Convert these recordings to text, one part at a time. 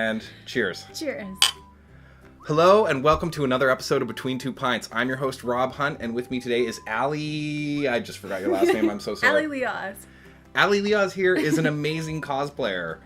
And cheers. Cheers. Hello and welcome to another episode of Between Two Pints. I'm your host, Rob Hunt, and with me today is Allie. I just forgot your last name. I'm so sorry. Allie Leoz. Allie Leoz here is an amazing cosplayer.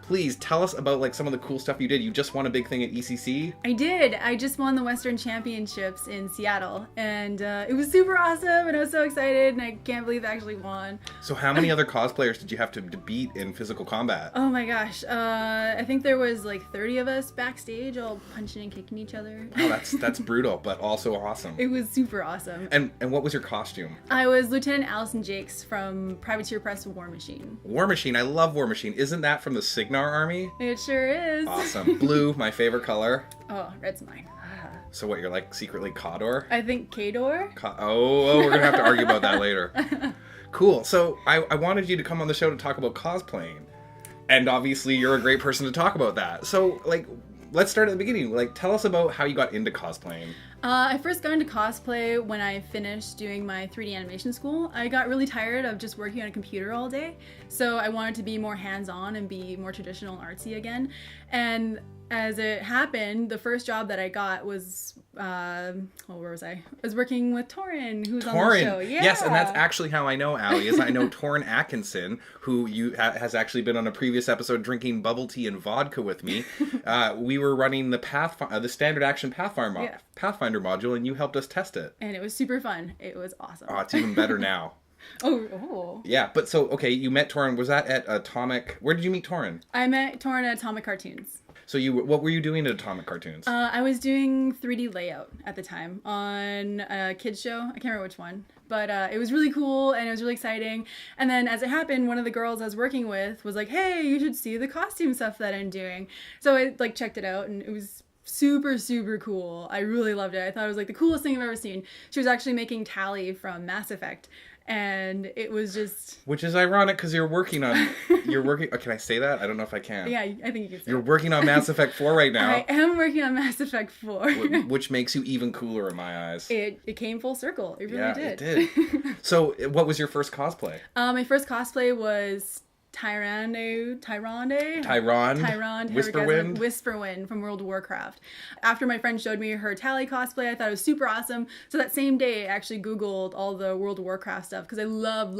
Please tell us about some of the cool stuff you did. You just won a big thing at ECC. I did. I just won the Western Championships in Seattle, and it was super awesome, and I was so excited, and I can't believe I actually won. So how many other cosplayers did you have to beat in physical combat? Oh my gosh. I think there was like 30 of us backstage all punching and kicking each other. Oh, that's brutal, but also awesome. It was super awesome. And what was your costume? I was Lieutenant Allison Jakes from Privateer Press War Machine. War Machine. I love War Machine. Isn't that from the Cygnar Army? It sure is. Awesome. Blue, my favorite color. Oh, red's mine. So what, you're like secretly Cawdor? I think Kador. Oh, we're gonna have to argue about that later. Cool. So I wanted you to come on the show to talk about cosplaying. And obviously you're a great person to talk about that. So let's start at the beginning. Tell us about how you got into cosplaying. I first got into cosplay when I finished doing my 3D animation school. I got really tired of just working on a computer all day, so I wanted to be more hands-on and be more traditional and artsy again. And as it happened, the first job that I got was, where was I? I was working with Torin, who's on the show. Yeah. Yes, and that's actually how I know Allie, is I know Torin Atkinson, who has actually been on a previous episode drinking bubble tea and vodka with me. We were running the standard action Pathfinder module, and you helped us test it. And it was super fun. It was awesome. Oh, it's even better now. Oh. Yeah, but so, okay, you met Torin. Was that at Atomic? Where did you meet Torin? I met Torin at Atomic Cartoons. So what were you doing at Atomic Cartoons? I was doing 3D layout at the time on a kids show. I can't remember which one, but it was really cool and it was really exciting. And then as it happened, one of the girls I was working with was like, "Hey, you should see the costume stuff that I'm doing." So I checked it out, and it was super, super cool. I really loved it. I thought it was the coolest thing I've ever seen. She was actually making Allie from Mass Effect. And it was just... Which is ironic because you're working... Oh, can I say that? I don't know if I can. Yeah, I think you can say You're working on Mass Effect 4 right now. I am working on Mass Effect 4. Which makes you even cooler in my eyes. It came full circle. It really did. It did. So what was your first cosplay? My first cosplay was... Tyron, Whisperwind from World of Warcraft. After my friend showed me her Allie cosplay, I thought it was super awesome. So that same day, I actually Googled all the World of Warcraft stuff because I love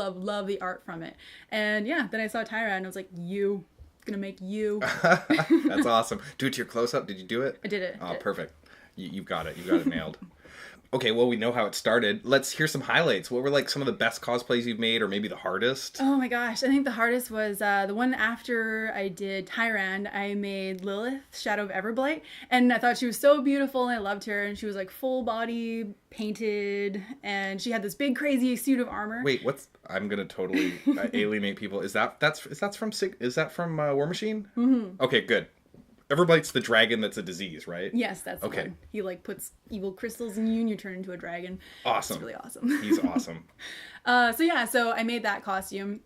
the art from it. And yeah, then I saw Tyron and I was like, gonna make you. That's awesome. Do it to your close-up. Did you do it? I did it. Oh, perfect. You've got it. You got it nailed. Okay, well, we know how it started. Let's hear some highlights. What were some of the best cosplays you've made, or maybe the hardest? Oh my gosh, I think the hardest was the one after I did Tyrande. I made Lilith, Shadow of Everblight, and I thought she was so beautiful, and I loved her, and she was full body painted, and she had this big crazy suit of armor. Wait, I'm gonna totally alienate people. Is that from War Machine? Mm-hmm. Okay, good. Everblight's the dragon that's a disease, right? Yes, that's the one. He puts evil crystals in you and you turn into a dragon. Awesome. It's really awesome. He's awesome. So I made that costume.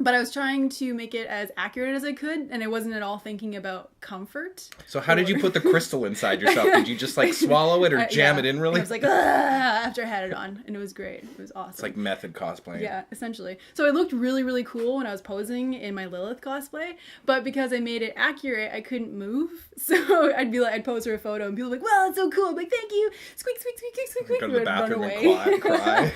But I was trying to make it as accurate as I could, and I wasn't at all thinking about comfort. So how did you put the crystal inside yourself? Did you just swallow it or jam it in really? I was after I had it on, and it was great. It was awesome. It's method cosplaying. Yeah, essentially. So I looked really, really cool when I was posing in my Lilith cosplay, but because I made it accurate, I couldn't move. So I'd pose for a photo, and people would be like, "Wow, it's so cool!" I'm like, "Thank you!" Squeak, squeak, squeak, squeak, squeak, squeak. Go to the bathroom and cry.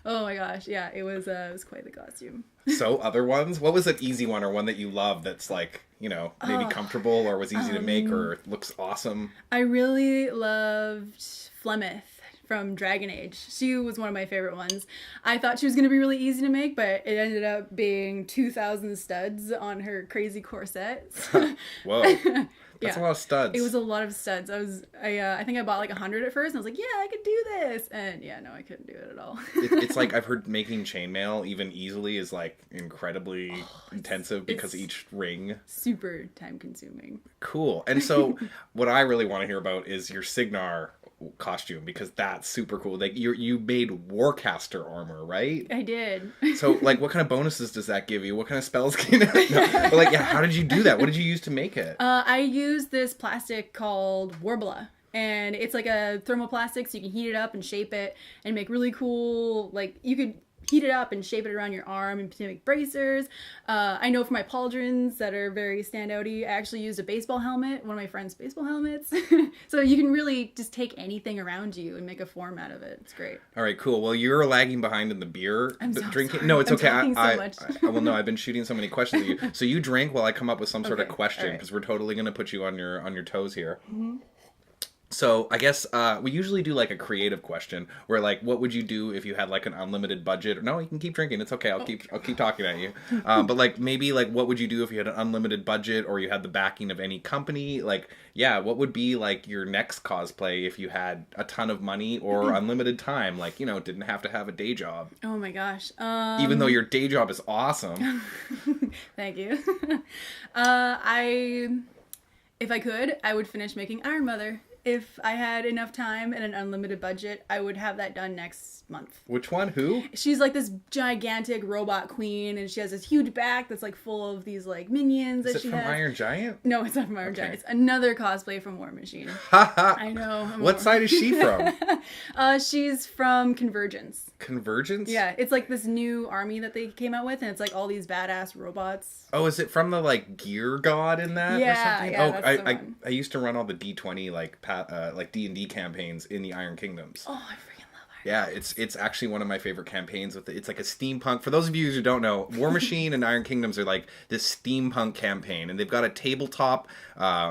Oh my gosh, yeah, it was quite the costume. So other ones? What was an easy one or one that you love that's maybe comfortable or was easy to make or looks awesome? I really loved Flemeth from Dragon Age. She was one of my favorite ones. I thought she was going to be really easy to make, but it ended up being 2,000 studs on her crazy corset. Whoa. That's a lot of studs. It was a lot of studs. I think I bought 100 at first, and I was like, yeah, I could do this. And yeah, no, I couldn't do it at all. It's I've heard making chainmail even easily is incredibly intensive because each ring. Super time consuming. Cool. And so what I really want to hear about is your Cygnar costume, because that's super cool. You made Warcaster armor, right? I did. So what kind of bonuses does that give you? What kind of spells can you how did you do that? What did you use to make it? I used this plastic called Warbla. And it's a thermoplastic, so you can heat it up and shape it and make really cool, you could heat it up and shape it around your arm and to make bracers. I know for my pauldrons that are very standouty, I actually used a baseball helmet, one of my friend's baseball helmets. So you can really just take anything around you and make a form out of it. It's great. All right, cool. Well, you're lagging behind in the beer drinking. Sorry. No, it's okay. I'm talking so much. Well, no, I've been shooting so many questions at you. So you drink while I come up with some sort of Okay, question, all right. because we're totally going to put you on your toes here. So I guess we usually do like a creative question where like, what would you do if you had like an unlimited budget? No, you can keep drinking. It's okay. I'll keep talking at you. But like maybe like what would you do if you had an unlimited budget or you had the backing of any company? Like, yeah, what would be like your next cosplay if you had a ton of money or unlimited time? Like, you know, didn't have to have a day job. Oh my gosh. Even though your day job is awesome. Thank you. If I could, I would finish making Iron Mother. If I had enough time and an unlimited budget, I would have that done next month. Which one? Who? She's like this gigantic robot queen, and she has this huge back that's like full of these like minions. Is it from Iron Giant? No, it's not from Iron Giant. It's another cosplay from War Machine. Haha. I know. What side is she from? She's from Convergence. Convergence? Yeah, it's like this new army that they came out with, and it's like all these badass robots. Oh, is it from the like gear god in that Yeah, or something? yeah, Oh, that's the one. I used to run all the D20 like D&D campaigns in the Iron Kingdoms. Oh, I freaking love Iron. Yeah, it's actually one of my favorite campaigns. It's like a steampunk. For those of you who don't know, War Machine and Iron Kingdoms are like this steampunk campaign, and they've got a tabletop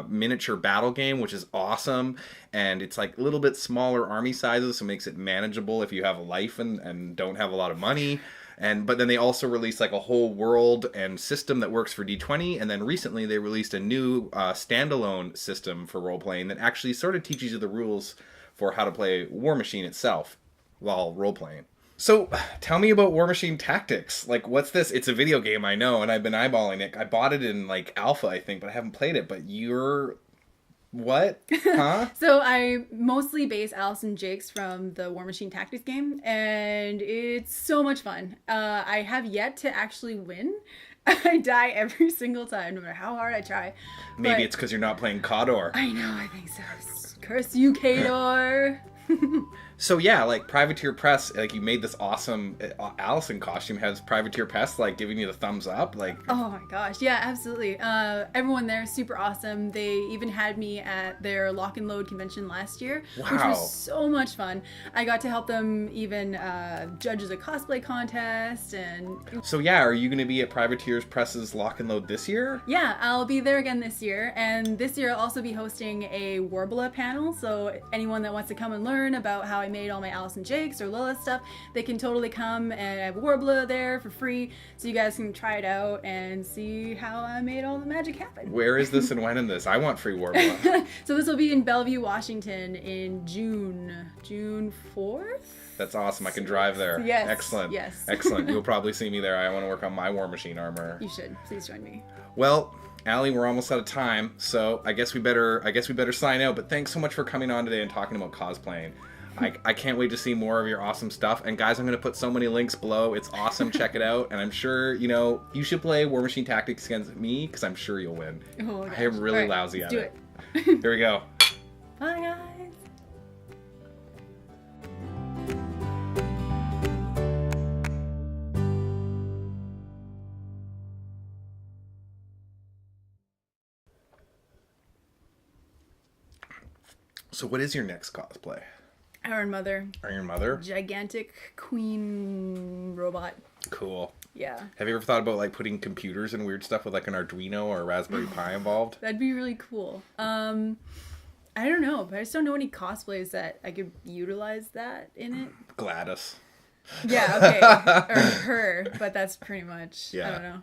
miniature battle game, which is awesome. And it's like a little bit smaller army sizes, so it makes it manageable if you have a life and don't have a lot of money. But then they also released like a whole world and system that works for D20, and then recently they released a new standalone system for role playing that actually sort of teaches you the rules for how to play War Machine itself while role playing. So tell me about War Machine Tactics. Like, what's this? It's a video game, I know, and I've been eyeballing it. I bought it in like alpha, I think, but I haven't played it. But you're... What? Huh? So I mostly base Alice and Jake's from the War Machine Tactics game, and it's so much fun. I have yet to actually win. I die every single time, no matter how hard I try. Maybe it's because you're not playing Cawdor. I know, I think so. Curse you, Kador. So yeah, like Privateer Press, like you made this awesome Allison costume. Has Privateer Press like giving you the thumbs up? Like, oh my gosh, yeah, absolutely. Everyone there is super awesome. They even had me at their Lock and Load convention last year, which was so much fun. I got to help them even judge as a cosplay contest, and so yeah, are you going to be at Privateer Press's Lock and Load this year? Yeah, I'll be there again this year, and this year I'll also be hosting a Warbler panel. So anyone that wants to come and learn about how I made all my Alice and Jake's or Lilith stuff, they can totally come, and I have Warbler there for free, so you guys can try it out and see how I made all the magic happen. Where is this and when in this? I want free Warbler. So this will be in Bellevue, Washington in June 4th? That's awesome. I can drive there. Yes. Excellent. Yes. Excellent. You'll probably see me there. I want to work on my War Machine armor. You should. Please join me. Well, Allie, we're almost out of time, so I guess we better sign out. But thanks so much for coming on today and talking about cosplaying. I can't wait to see more of your awesome stuff. And guys, I'm going to put so many links below. It's awesome. Check it out. And I'm sure, you should play War Machine Tactics against me, because I'm sure you'll win. Oh, gosh. I am really All right, lousy at let's it. do it. Here we go. Bye, guys. So what is your next cosplay? Iron Mother. Iron Mother? Gigantic queen robot. Cool. Yeah. Have you ever thought about like putting computers and weird stuff with like an Arduino or a Raspberry Pi involved? That'd be really cool. I don't know, but I just don't know any cosplays that I could utilize that in it. Gladys. Yeah, okay. Or her, but that's pretty much, Yeah. I don't know.